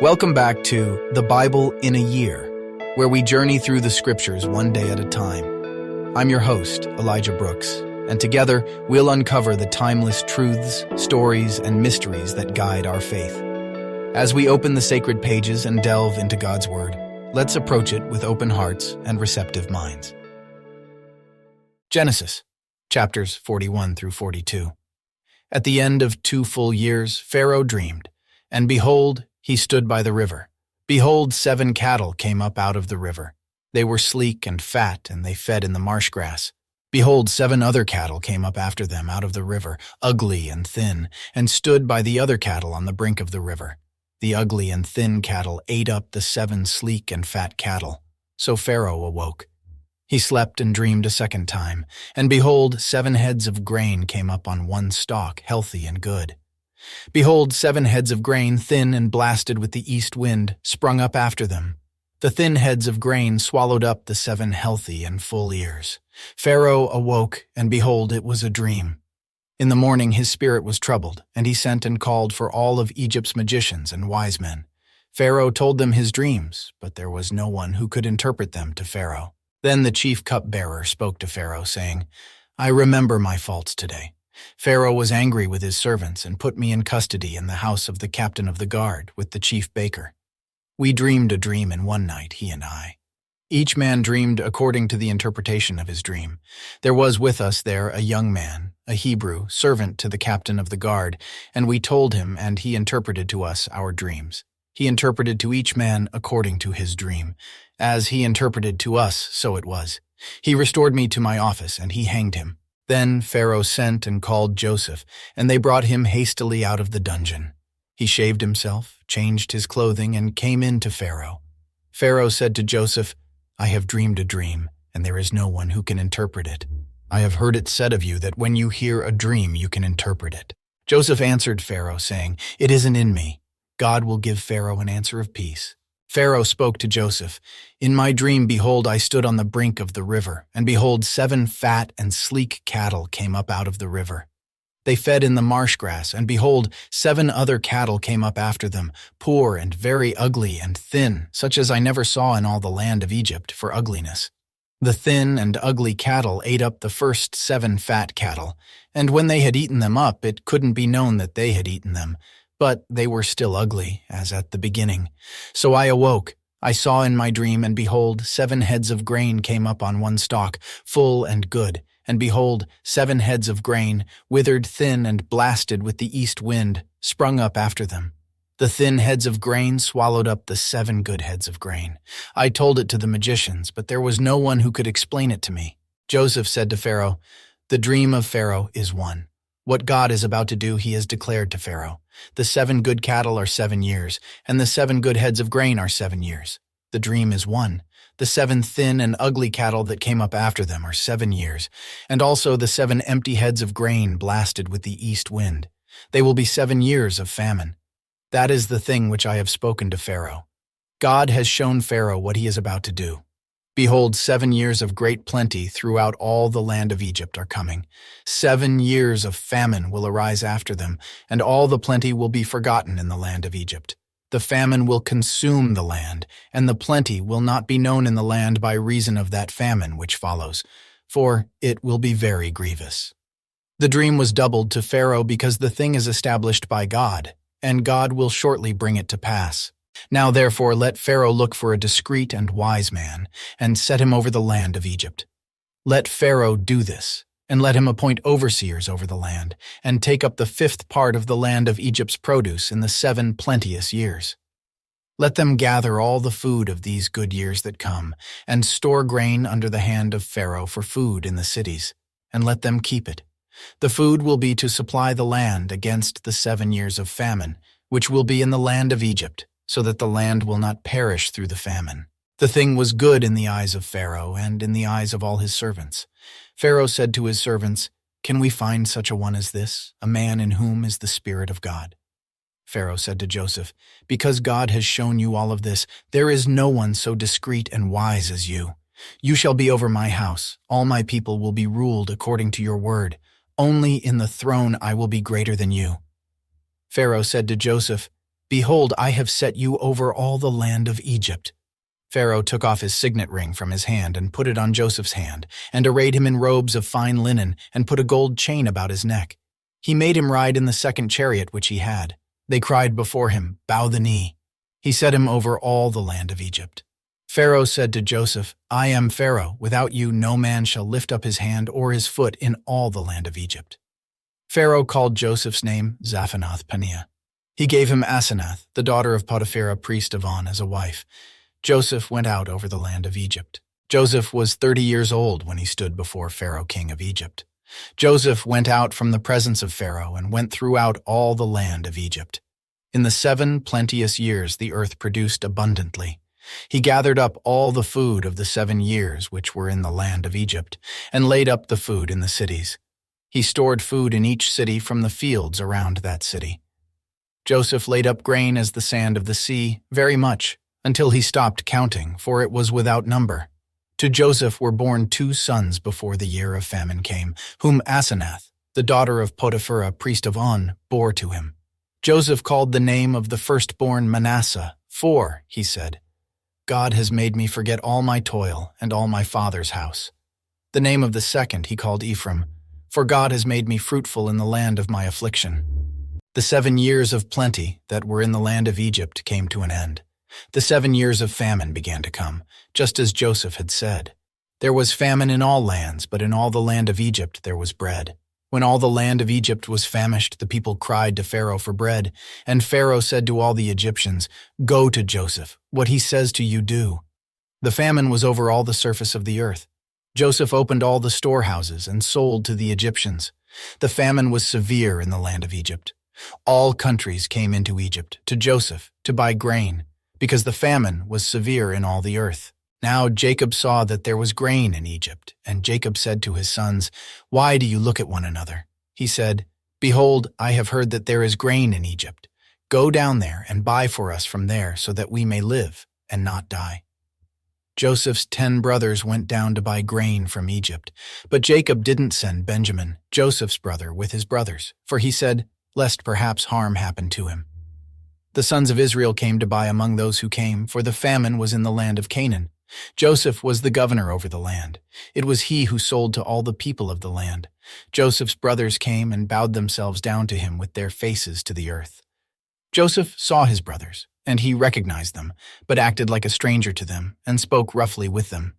Welcome back to The Bible in a Year, where we journey through the scriptures one day at a time. I'm your host, Elijah Brooks, and together we'll uncover the timeless truths, stories, and mysteries that guide our faith. As we open the sacred pages and delve into God's Word, let's approach it with open hearts and receptive minds. Genesis, chapters 41 through 42. At the end of 2 full years, Pharaoh dreamed, and behold, he stood by the river. Behold, 7 cattle came up out of the river. They were sleek and fat, and they fed in the marsh grass. Behold, 7 other cattle came up after them out of the river, ugly and thin, and stood by the other cattle on the brink of the river. The ugly and thin cattle ate up the 7 sleek and fat cattle. So Pharaoh awoke. He slept and dreamed a second time, and behold, 7 heads of grain came up on one stalk, healthy and good. Behold, 7 heads of grain, thin and blasted with the east wind, sprung up after them. The thin heads of grain swallowed up the 7 healthy and full ears. Pharaoh awoke, and behold, it was a dream. In the morning his spirit was troubled, and he sent and called for all of Egypt's magicians and wise men. Pharaoh told them his dreams, but there was no one who could interpret them to Pharaoh. Then the chief cupbearer spoke to Pharaoh, saying, "I remember my faults today. Pharaoh was angry with his servants and put me in custody in the house of the captain of the guard with the chief baker. We dreamed a dream in one night, he and I. Each man dreamed according to the interpretation of his dream. There was with us there a young man, a Hebrew, servant to the captain of the guard, and we told him, and he interpreted to us our dreams. He interpreted to each man according to his dream. As he interpreted to us, so it was. He restored me to my office, and he hanged him. Then Pharaoh sent and called Joseph, and they brought him hastily out of the dungeon. He shaved himself, changed his clothing, and came in to Pharaoh. Pharaoh said to Joseph, "I have dreamed a dream, and there is no one who can interpret it. I have heard it said of you that when you hear a dream you can interpret it." Joseph answered Pharaoh, saying, "It isn't in me. God will give Pharaoh an answer of peace." Pharaoh spoke to Joseph, "In my dream, behold, I stood on the brink of the river, and behold, 7 fat and sleek cattle came up out of the river. They fed in the marsh grass, and behold, 7 other cattle came up after them, poor and very ugly and thin, such as I never saw in all the land of Egypt for ugliness. The thin and ugly cattle ate up the first 7 fat cattle, and when they had eaten them up, it couldn't be known that they had eaten them. But they were still ugly, as at the beginning. So I awoke. I saw in my dream, and behold, 7 heads of grain came up on one stalk, full and good. And behold, 7 heads of grain, withered thin and blasted with the east wind, sprung up after them. The thin heads of grain swallowed up the 7 good heads of grain. I told it to the magicians, but there was no one who could explain it to me." Joseph said to Pharaoh, "The dream of Pharaoh is one. What God is about to do he has declared to Pharaoh. The 7 good cattle are 7 years, and the 7 good heads of grain are 7 years. The dream is one. The 7 thin and ugly cattle that came up after them are 7 years, and also the 7 empty heads of grain blasted with the east wind. They will be 7 years of famine. That is the thing which I have spoken to Pharaoh. God has shown Pharaoh what he is about to do. Behold, 7 years of great plenty throughout all the land of Egypt are coming. 7 years of famine will arise after them, and all the plenty will be forgotten in the land of Egypt. The famine will consume the land, and the plenty will not be known in the land by reason of that famine which follows, for it will be very grievous." The dream was doubled to Pharaoh because the thing is established by God, and God will shortly bring it to pass. Now therefore let Pharaoh look for a discreet and wise man, and set him over the land of Egypt. Let Pharaoh do this, and let him appoint overseers over the land, and take up the 5th part of the land of Egypt's produce in the 7 plenteous years. Let them gather all the food of these good years that come, and store grain under the hand of Pharaoh for food in the cities, and let them keep it. The food will be to supply the land against the 7 years of famine, which will be in the land of Egypt, so that the land will not perish through the famine. The thing was good in the eyes of Pharaoh and in the eyes of all his servants. Pharaoh said to his servants, "Can we find such a one as this, a man in whom is the Spirit of God?" Pharaoh said to Joseph, "Because God has shown you all of this, there is no one so discreet and wise as you. You shall be over my house. All my people will be ruled according to your word. Only in the throne I will be greater than you." Pharaoh said to Joseph, "Behold, I have set you over all the land of Egypt." Pharaoh took off his signet ring from his hand and put it on Joseph's hand, and arrayed him in robes of fine linen, and put a gold chain about his neck. He made him ride in the second chariot which he had. They cried before him, "Bow the knee." He set him over all the land of Egypt. Pharaoh said to Joseph, "I am Pharaoh. Without you no man shall lift up his hand or his foot in all the land of Egypt." Pharaoh called Joseph's name Zaphanath-Paneah. He gave him Asenath, the daughter of Potiphera, priest of On, as a wife. Joseph went out over the land of Egypt. Joseph was 30 years old when he stood before Pharaoh, king of Egypt. Joseph went out from the presence of Pharaoh and went throughout all the land of Egypt. In the 7 plenteous years the earth produced abundantly. He gathered up all the food of the 7 years which were in the land of Egypt, and laid up the food in the cities. He stored food in each city from the fields around that city. Joseph laid up grain as the sand of the sea, very much, until he stopped counting, for it was without number. To Joseph were born 2 sons before the year of famine came, whom Asenath, the daughter of Potiphera, priest of On, bore to him. Joseph called the name of the firstborn Manasseh, for, he said, "God has made me forget all my toil and all my father's house." The name of the second he called Ephraim, for God has made me fruitful in the land of my affliction. The 7 years of plenty that were in the land of Egypt came to an end. The 7 years of famine began to come, just as Joseph had said. There was famine in all lands, but in all the land of Egypt there was bread. When all the land of Egypt was famished, the people cried to Pharaoh for bread, and Pharaoh said to all the Egyptians, "Go to Joseph, what he says to you do." The famine was over all the surface of the earth. Joseph opened all the storehouses and sold to the Egyptians. The famine was severe in the land of Egypt. All countries came into Egypt, to Joseph, to buy grain, because the famine was severe in all the earth. Now Jacob saw that there was grain in Egypt, and Jacob said to his sons, "Why do you look at one another?" He said, "Behold, I have heard that there is grain in Egypt. Go down there and buy for us from there, so that we may live and not die." Joseph's 10 brothers went down to buy grain from Egypt, but Jacob didn't send Benjamin, Joseph's brother, with his brothers, for he said, lest perhaps harm happen to him. The sons of Israel came to buy among those who came, for the famine was in the land of Canaan. Joseph was the governor over the land. It was he who sold to all the people of the land. Joseph's brothers came and bowed themselves down to him with their faces to the earth. Joseph saw his brothers, and he recognized them, but acted like a stranger to them, and spoke roughly with them.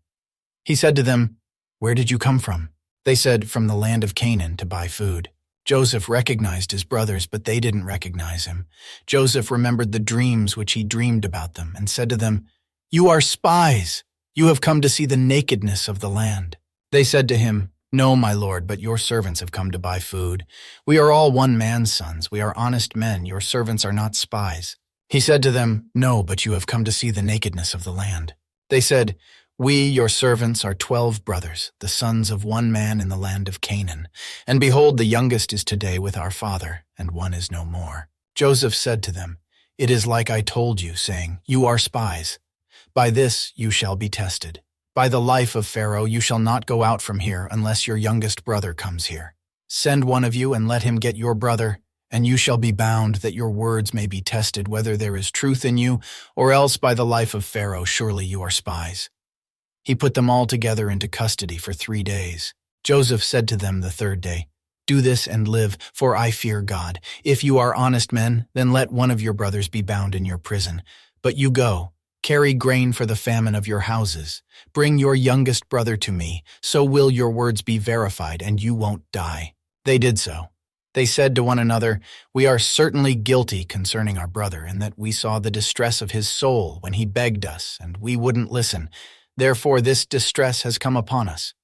He said to them, "Where did you come from?" They said, "From the land of Canaan to buy food." Joseph recognized his brothers, but they didn't recognize him. Joseph remembered the dreams which he dreamed about them, and said to them, "You are spies. You have come to see the nakedness of the land." They said to him, "No, my lord, but your servants have come to buy food. We are all one man's sons. We are honest men. Your servants are not spies." He said to them, "No, but you have come to see the nakedness of the land." They said, "We, your servants, are 12 brothers, the sons of one man in the land of Canaan. And behold, the youngest is today with our father, and one is no more." Joseph said to them, "It is like I told you, saying, 'You are spies.' By this you shall be tested. By the life of Pharaoh, you shall not go out from here unless your youngest brother comes here. Send one of you and let him get your brother, and you shall be bound, that your words may be tested whether there is truth in you, or else by the life of Pharaoh surely you are spies." He put them all together into custody for 3 days. Joseph said to them the 3rd day, "Do this and live, for I fear God. If you are honest men, then let one of your brothers be bound in your prison. But you go, carry grain for the famine of your houses. Bring your youngest brother to me, so will your words be verified, and you won't die." They did so. They said to one another, "We are certainly guilty concerning our brother, in that we saw the distress of his soul when he begged us, and we wouldn't listen. Therefore this distress has come upon us."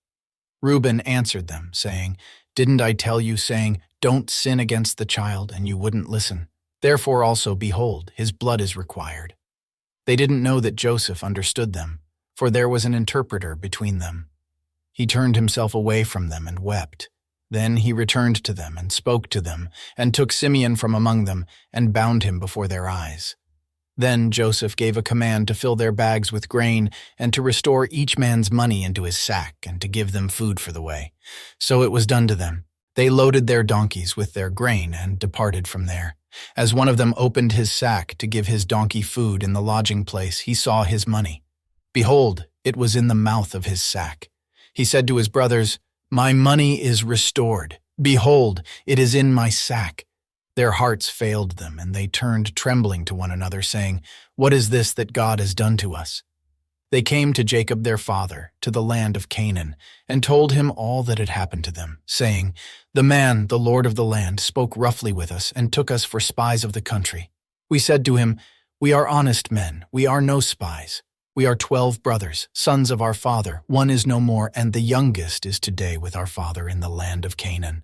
Reuben answered them, saying, "Didn't I tell you, saying, 'Don't sin against the child,' and you wouldn't listen? Therefore also, behold, his blood is required." They didn't know that Joseph understood them, for there was an interpreter between them. He turned himself away from them and wept. Then he returned to them and spoke to them, and took Simeon from among them, and bound him before their eyes. Then Joseph gave a command to fill their bags with grain, and to restore each man's money into his sack, and to give them food for the way. So it was done to them. They loaded their donkeys with their grain and departed from there. As one of them opened his sack to give his donkey food in the lodging place, he saw his money. Behold, it was in the mouth of his sack. He said to his brothers, "My money is restored. Behold, it is in my sack." Their hearts failed them, and they turned trembling to one another, saying, "What is this that God has done to us?" They came to Jacob their father, to the land of Canaan, and told him all that had happened to them, saying, "The man, the lord of the land, spoke roughly with us and took us for spies of the country. We said to him, 'We are honest men, we are no spies. We are 12 brothers, sons of our father. One is no more, and the youngest is today with our father in the land of Canaan.'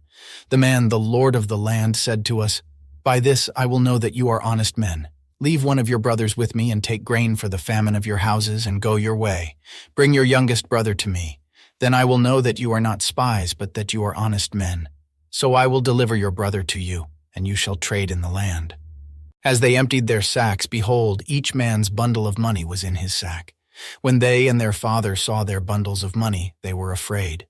The man, the lord of the land, said to us, 'By this I will know that you are honest men. Leave one of your brothers with me and take grain for the famine of your houses and go your way. Bring your youngest brother to me. Then I will know that you are not spies, but that you are honest men. So I will deliver your brother to you, and you shall trade in the land.' As they emptied their sacks, behold, each man's bundle of money was in his sack. When they and their father saw their bundles of money, they were afraid.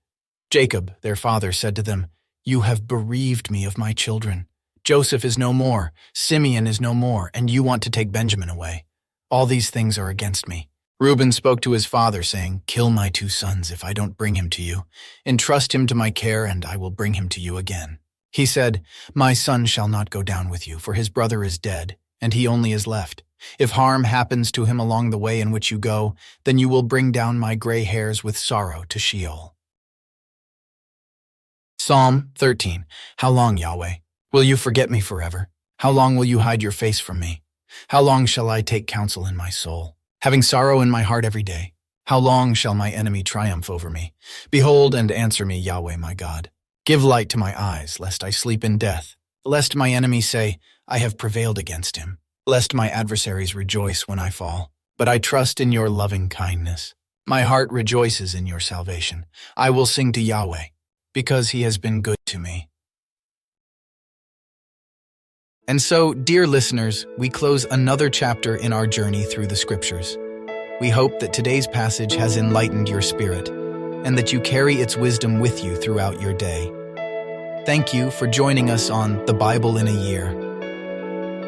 Jacob, their father, said to them, 'You have bereaved me of my children. Joseph is no more, Simeon is no more, and you want to take Benjamin away. All these things are against me.' Reuben spoke to his father, saying, 'Kill my 2 sons if I don't bring him to you. Entrust him to my care, and I will bring him to you again.' He said, 'My son shall not go down with you, for his brother is dead, and he only is left. If harm happens to him along the way in which you go, then you will bring down my gray hairs with sorrow to Sheol.'" Psalm 13. How long, Yahweh? Will you forget me forever? How long will you hide your face from me? How long shall I take counsel in my soul, having sorrow in my heart every day? How long shall my enemy triumph over me? Behold and answer me, Yahweh my God. Give light to my eyes, lest I sleep in death, lest my enemy say, "I have prevailed against him," lest my adversaries rejoice when I fall. But I trust in your loving kindness. My heart rejoices in your salvation. I will sing to Yahweh, because he has been good to me. And so, dear listeners, we close another chapter in our journey through the Scriptures. We hope that today's passage has enlightened your spirit, and that you carry its wisdom with you throughout your day. Thank you for joining us on The Bible in a Year.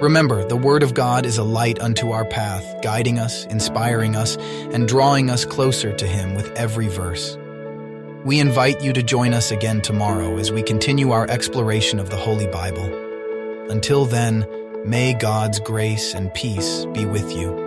Remember, the Word of God is a light unto our path, guiding us, inspiring us, and drawing us closer to Him with every verse. We invite you to join us again tomorrow as we continue our exploration of the Holy Bible. Until then, may God's grace and peace be with you.